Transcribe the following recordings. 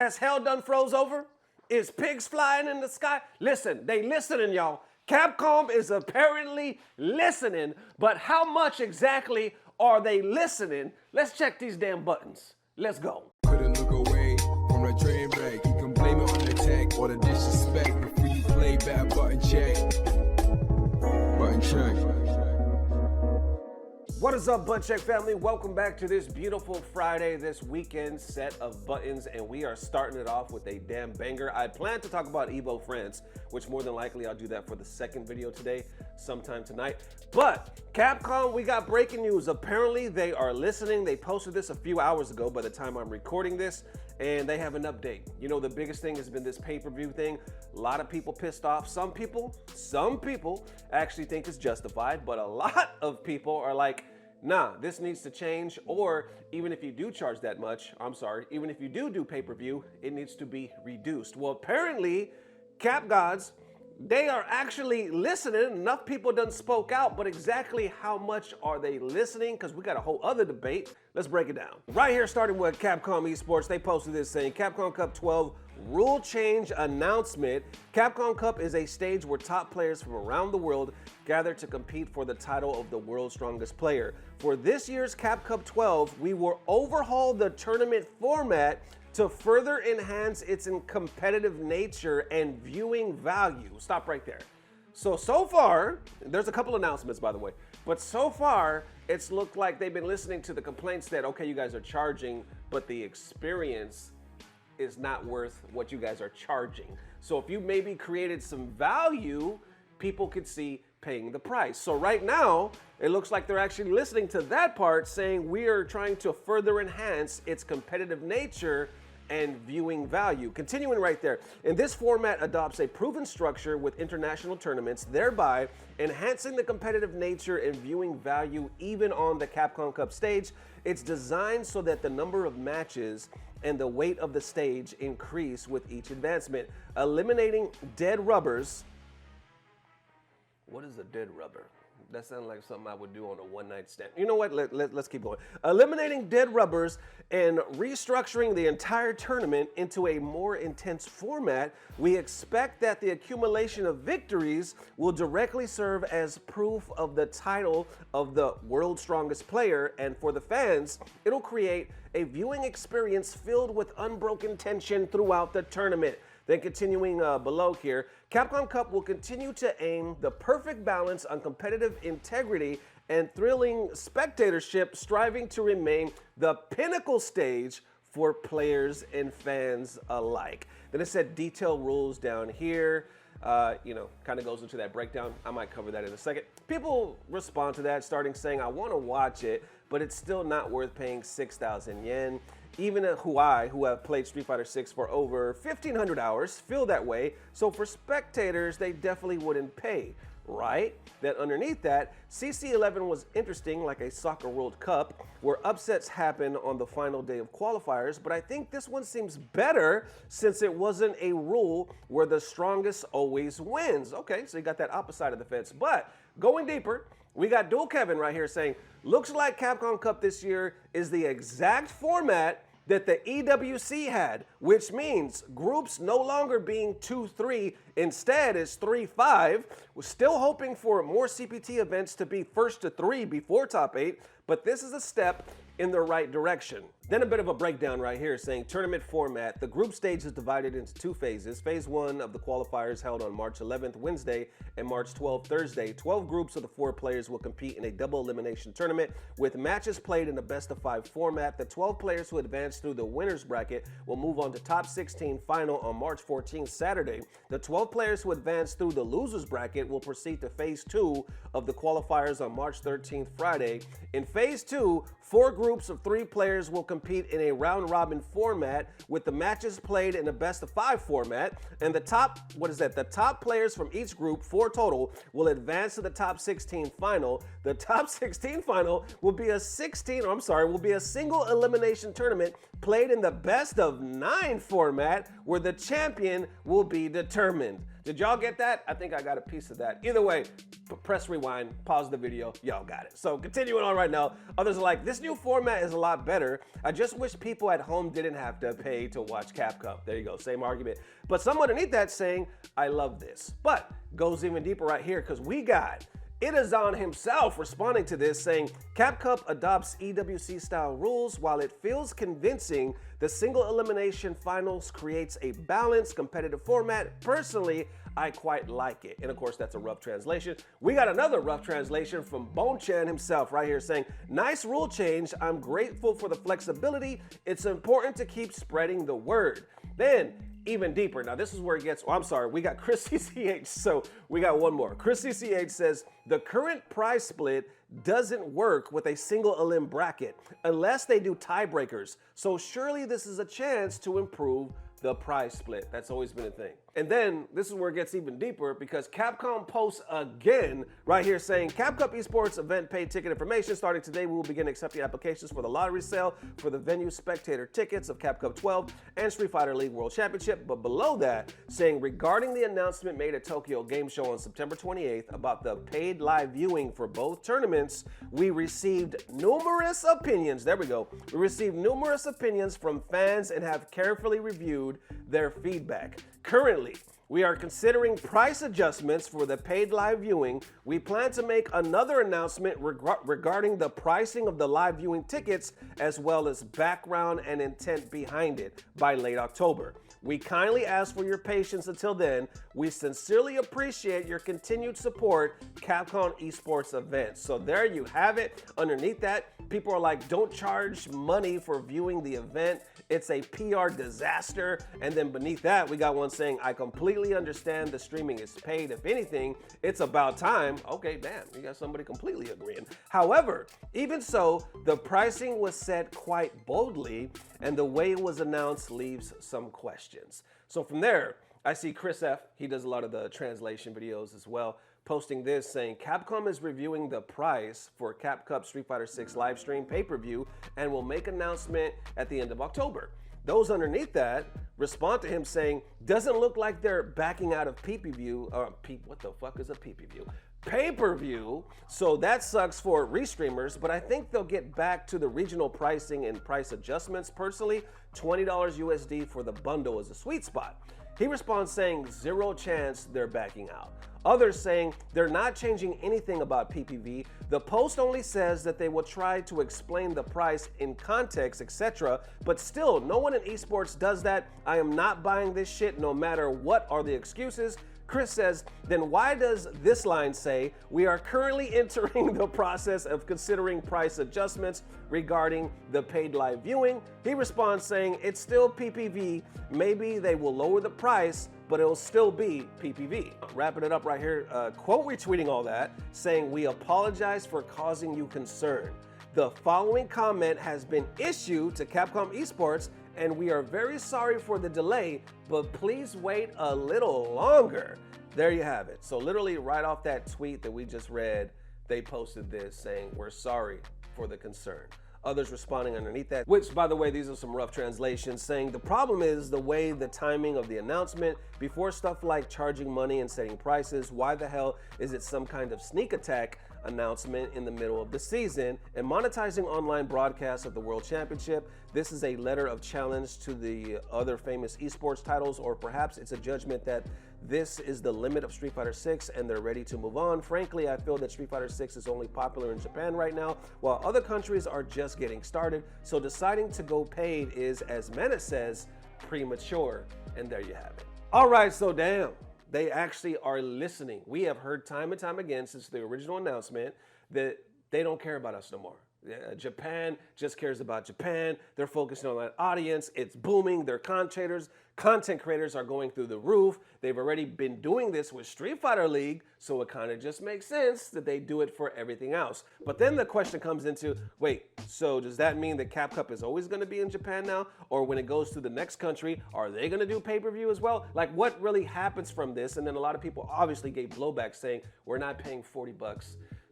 Has hell done froze over? Is pigs flying in the sky? Listen, they listening, y'all. Capcom is apparently listening, but how much exactly are they listening? Let's check these damn buttons. Let's go. Couldn't look away from the train wreck. You can blame it on the tech or the disrespect. Before you play, better button check. Button check. What is up, Butt Check family? Welcome back to this beautiful Friday, this weekend set of buttons, and we are starting it off with a damn banger. I plan to talk about Evo France, which more than likely I'll do that for the second video today, sometime tonight. But Capcom, we got breaking news. Apparently they are listening. They posted this a few hours ago by the time I'm recording this, and they have an update. You know, the biggest thing has been this pay-per-view thing. A lot of people pissed off. Some people actually think it's justified, but a lot of people are like, nah, this needs to change, or even if you do charge that much, even if you do pay-per-view, it needs to be reduced. Well, apparently, Cap Gods, they are actually listening. Enough people done spoke out, but exactly how much are they listening? Because we got a whole other debate. Let's break it down. Right here, starting with Capcom Esports, they posted this saying, Capcom Cup 12 rule change announcement. Capcom Cup is a stage where top players from around the world gather to compete for the title of the world's strongest player. For this year's Cap Cup 12, we will overhaul the tournament format to further enhance its competitive nature and viewing value. Stop right there. So far, there's a couple announcements, by the way, but so far, it's looked like they've been listening to the complaints that, okay, you guys are charging, but the experience is not worth what you guys are charging. So if you maybe created some value, people could see paying the price. So right now, it looks like they're actually listening to that part, saying we are trying to further enhance its competitive nature and viewing value. Continuing right there, and this format adopts a proven structure with international tournaments, thereby enhancing the competitive nature and viewing value even on the Capcom Cup stage. It's designed so that the number of matches and the weight of the stage increase with each advancement, eliminating dead rubbers. What is a dead rubber? That sounds like something I would do on a one-night stand. You know what? Let's keep going. Eliminating dead rubbers and restructuring the entire tournament into a more intense format, we expect that the accumulation of victories will directly serve as proof of the title of the world's strongest player, and for the fans, it'll create a viewing experience filled with unbroken tension throughout the tournament. Then continuing below here, Capcom Cup will continue to aim the perfect balance on competitive integrity and thrilling spectatorship, striving to remain the pinnacle stage for players and fans alike. Then it said detailed rules down here. Kind of goes into that breakdown. I might cover that in a second. People respond to that, starting saying, I want to watch it, but it's still not worth paying 6,000 yen. Even who have played Street Fighter 6 for over 1,500 hours, feel that way. So for spectators, they definitely wouldn't pay, right? Then underneath that, CC11 was interesting, like a soccer World Cup, where upsets happen on the final day of qualifiers, but I think this one seems better since it wasn't a rule where the strongest always wins. Okay, so you got that opposite side of the fence. But going deeper, we got Dual Kevin right here saying, looks like Capcom Cup this year is the exact format that the EWC had, which means groups no longer being 2-3, instead is 3-5. We're still hoping for more CPT events to be first to 3 before top 8, but this is a step in the right direction. Then a bit of a breakdown right here saying tournament format. The group stage is divided into 2 phases. Phase 1 of the qualifiers held on March 11th, Wednesday, and March 12th, Thursday. 12 groups of the 4 players will compete in a double elimination tournament with matches played in a best-of-5 format. The 12 players who advance through the winner's bracket will move on to top 16 final on March 14th, Saturday. The 12 players who advance through the loser's bracket will proceed to phase 2 of the qualifiers on March 13th, Friday. In phase 2, 4 groups of 3 players will compete in a round-robin format with the matches played in a best-of-5 format, and the top players from each group, 4 total, will advance to the top 16 final. The top 16 final will be a single elimination tournament played in the best-of-9 format where the champion will be determined. Did y'all get that? I think I got a piece of that. Either way, press rewind, pause the video, y'all got it. So continuing on right now, others are like, this new format is a lot better. I just wish people at home didn't have to pay to watch Capcom. There you go, same argument. But someone underneath that saying, I love this. But goes even deeper right here because we got Itazan himself responding to this, saying Capcom adopts EWC style rules. While it feels convincing, the single elimination finals creates a balanced competitive format. Personally, I quite like it. And of course, that's a rough translation. We got another rough translation from Bonchan himself right here saying, nice rule change. I'm grateful for the flexibility. It's important to keep spreading the word. Then even deeper. Now this is where it gets, oh, I'm sorry, we got Chris CCH, so we got one more. Chris CCH says, the current prize split doesn't work with a single elim bracket unless they do tiebreakers. So surely this is a chance to improve the prize split. That's always been a thing. And then this is where it gets even deeper because Capcom posts again right here saying Capcom Esports event paid ticket information. Starting today, we will begin accepting applications for the lottery sale for the venue spectator tickets of Capcom 12 and Street Fighter League World Championship. But below that, saying regarding the announcement made at Tokyo Game Show on September 28th about the paid live viewing for both tournaments, we received numerous opinions. There we go. We received numerous opinions from fans and have carefully reviewed their feedback. Currently, we are considering price adjustments for the paid live viewing. We plan to make another announcement regarding the pricing of the live viewing tickets as well as background and intent behind it by late October. We kindly ask for your patience until then. We sincerely appreciate your continued support, Capcom Esports events. So there you have it. Underneath that, people are like, don't charge money for viewing the event. It's a PR disaster. And then beneath that, we got one saying, I completely understand the streaming is paid. If anything, it's about time. Okay, damn, you got somebody completely agreeing. However, even so, the pricing was set quite boldly and the way it was announced leaves some questions. So from there, I see Chris F., he does a lot of the translation videos as well, posting this saying Capcom is reviewing the price for Capcom Street Fighter 6 live stream pay-per-view and will make announcement at the end of October. Those underneath that respond to him saying, doesn't look like they're backing out of pay-per-view, what the fuck is a pay-per-view? Pay-per-view, so that sucks for restreamers, but I think they'll get back to the regional pricing and price adjustments. Personally, $20 USD for the bundle is a sweet spot. He responds saying zero chance they're backing out. Others saying they're not changing anything about PPV. The post only says that they will try to explain the price in context, etc. But still, no one in esports does that. I am not buying this shit no matter what are the excuses. Chris says, then why does this line say, we are currently entering the process of considering price adjustments regarding the paid live viewing? He responds saying, it's still PPV. Maybe they will lower the price, but it'll still be PPV. Wrapping it up right here, quote retweeting all that, saying, we apologize for causing you concern. The following comment has been issued to Capcom Esports and we are very sorry for the delay, but please wait a little longer. There you have it. So literally right off that tweet that we just read, they posted this saying, we're sorry for the concern. Others responding underneath that, which by the way, these are some rough translations saying the problem is the way the timing of the announcement before stuff like charging money and setting prices. Why the hell is it some kind of sneak attack announcement in the middle of the season and monetizing online broadcasts of the World Championship? This is a letter of challenge to the other famous esports titles, or perhaps it's a judgment that this is the limit of Street Fighter 6 and they're ready to move on. Frankly, I feel that Street Fighter 6 is only popular in Japan right now, while other countries are just getting started. So deciding to go paid is, as Menace says, premature. And there you have it. All right, so damn, they actually are listening. We have heard time and time again since the original announcement that they don't care about us no more. Japan just cares about Japan. They're focusing on that audience. It's booming. Their content creators are going through the roof. They've already been doing this with Street Fighter League, so it kind of just makes sense that they do it for everything else. But then the question comes into, wait, so does that mean that Capcom is always going to be in Japan now? Or when it goes to the next country, are they going to do pay-per-view as well? Like, what really happens from this? And then a lot of people obviously gave blowback saying, we're not paying $40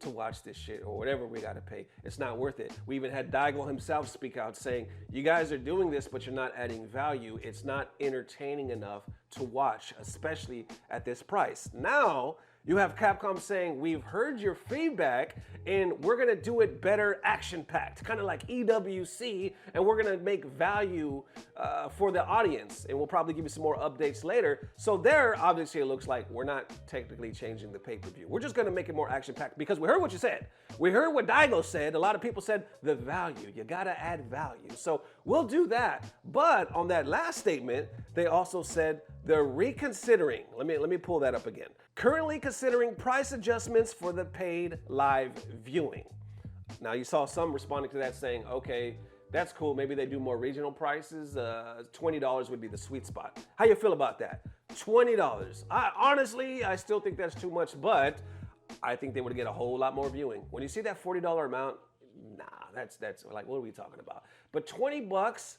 to watch this shit or whatever we gotta pay. It's not worth it. We even had Daigo himself speak out saying, you guys are doing this, but you're not adding value. It's not entertaining enough to watch, especially at this price. Now, you have Capcom saying, we've heard your feedback and we're gonna do it better action-packed, kind of like EWC, and we're gonna make value for the audience. And we'll probably give you some more updates later. So there, obviously it looks like we're not technically changing the pay-per-view. We're just gonna make it more action-packed because we heard what you said. We heard what Daigo said. A lot of people said the value, you gotta add value. So we'll do that. But on that last statement, they also said they're reconsidering. Let me pull that up again. Currently considering price adjustments for the paid live viewing. Now you saw some responding to that saying, okay, that's cool. Maybe they do more regional prices. $20 would be the sweet spot. How you feel about that? $20. Honestly, I still think that's too much, but I think they would get a whole lot more viewing. When you see that $40 amount, nah, that's like, what are we talking about? But 20 bucks,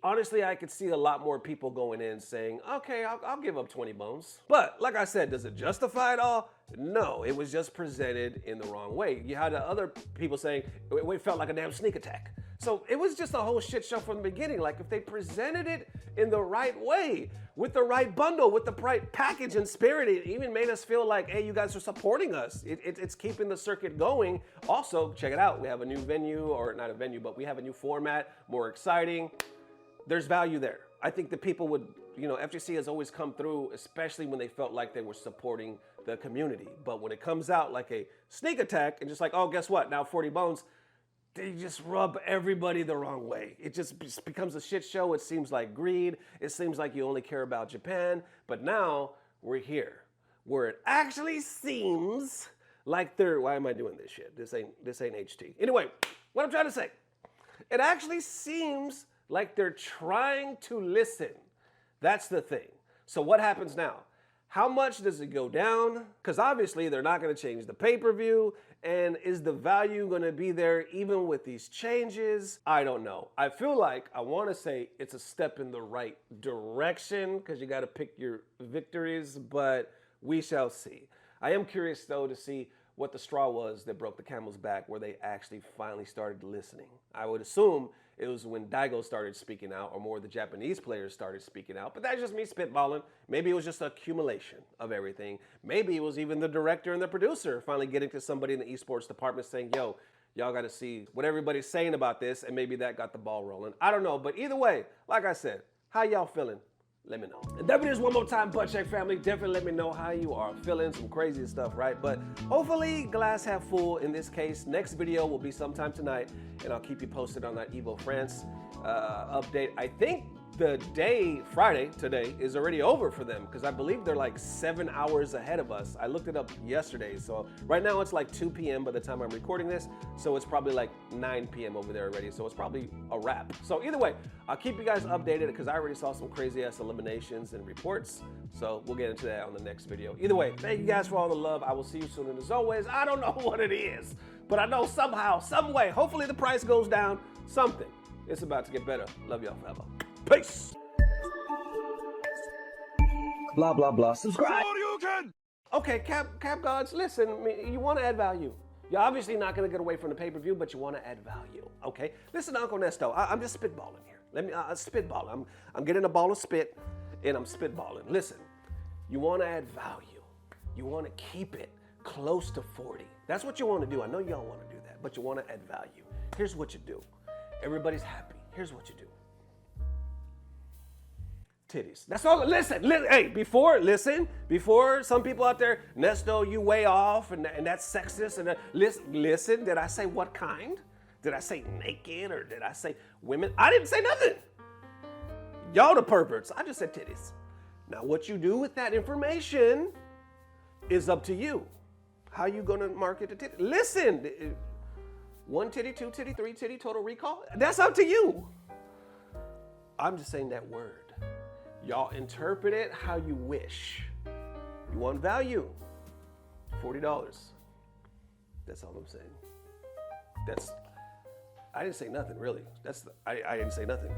honestly, I could see a lot more people going in saying, okay, I'll give up 20 bones. But like I said, does it justify it all? No, it was just presented in the wrong way. You had other people saying it felt like a damn sneak attack. So it was just a whole shit show from the beginning. Like if they presented it in the right way, with the right bundle, with the right package and spirit, it even made us feel like, hey, you guys are supporting us. It's keeping the circuit going. Also, check it out. We have a new venue, or not a venue, but we have a new format, more exciting. There's value there. I think the people would, FGC has always come through, especially when they felt like they were supporting the community. But when it comes out like a sneak attack and just like, oh, guess what? Now 40 bones, they just rub everybody the wrong way. It just becomes a shit show. It seems like greed. It seems like you only care about Japan. But now we're here where it actually seems like why am I doing this shit? This ain't HT. Anyway, what I'm trying to say, it actually seems like they're trying to listen. That's the thing. So what happens now? How much does it go down? Because obviously they're not going to change the pay-per-view. And is the value going to be there even with these changes? I don't know. I feel like I want to say it's a step in the right direction because you got to pick your victories, but we shall see. I am curious though to see what the straw was that broke the camel's back where they actually finally started listening. I would assume it was when Daigo started speaking out, or more of the Japanese players started speaking out. But that's just me spitballing. Maybe it was just an accumulation of everything. Maybe it was even the director and the producer finally getting to somebody in the esports department saying, yo, y'all got to see what everybody's saying about this, and maybe that got the ball rolling. I don't know, but either way, like I said, how y'all feeling? Let me know. And definitely just one more time, Butt Check family, definitely let me know how you are feeling. Some crazy stuff, right? But hopefully glass half full in this case. Next video will be sometime tonight, and I'll keep you posted on that Evo France update. I think the day, Friday, today, is already over for them because I believe they're like 7 hours ahead of us. I looked it up yesterday. So right now it's like 2 p.m. by the time I'm recording this. So it's probably like 9 p.m. over there already. So it's probably a wrap. So either way, I'll keep you guys updated because I already saw some crazy ass eliminations and reports. So we'll get into that on the next video. Either way, thank you guys for all the love. I will see you soon. And as always, I don't know what it is, but I know somehow, some way, hopefully the price goes down, something. It's about to get better. Love y'all forever. Peace. Blah, blah, blah. Subscribe. Okay, Cap Gods, listen, you want to add value. You're obviously not going to get away from the pay-per-view, but you want to add value, okay? Listen to Uncle Nesto. I'm just spitballing here. Let me spitball. I'm getting a ball of spit, and I'm spitballing. Listen, you want to add value. You want to keep it close to 40. That's what you want to do. I know y'all want to do that, but you want to add value. Here's what you do. Everybody's happy. Here's what you do. Titties. That's all. Listen, hey, before some people out there, Nesto, you way off, and that's sexist. And listen, did I say what kind? Did I say naked, or did I say women? I didn't say nothing. Y'all the perverts. I just said titties. Now, what you do with that information is up to you. How you gonna market the titty? Listen, 1 titty, 2 titty, 3 titty, total recall. That's up to you. I'm just saying that word. Y'all interpret it how you wish. You want value, $40. That's all I'm saying. I didn't say nothing really. I didn't say nothing.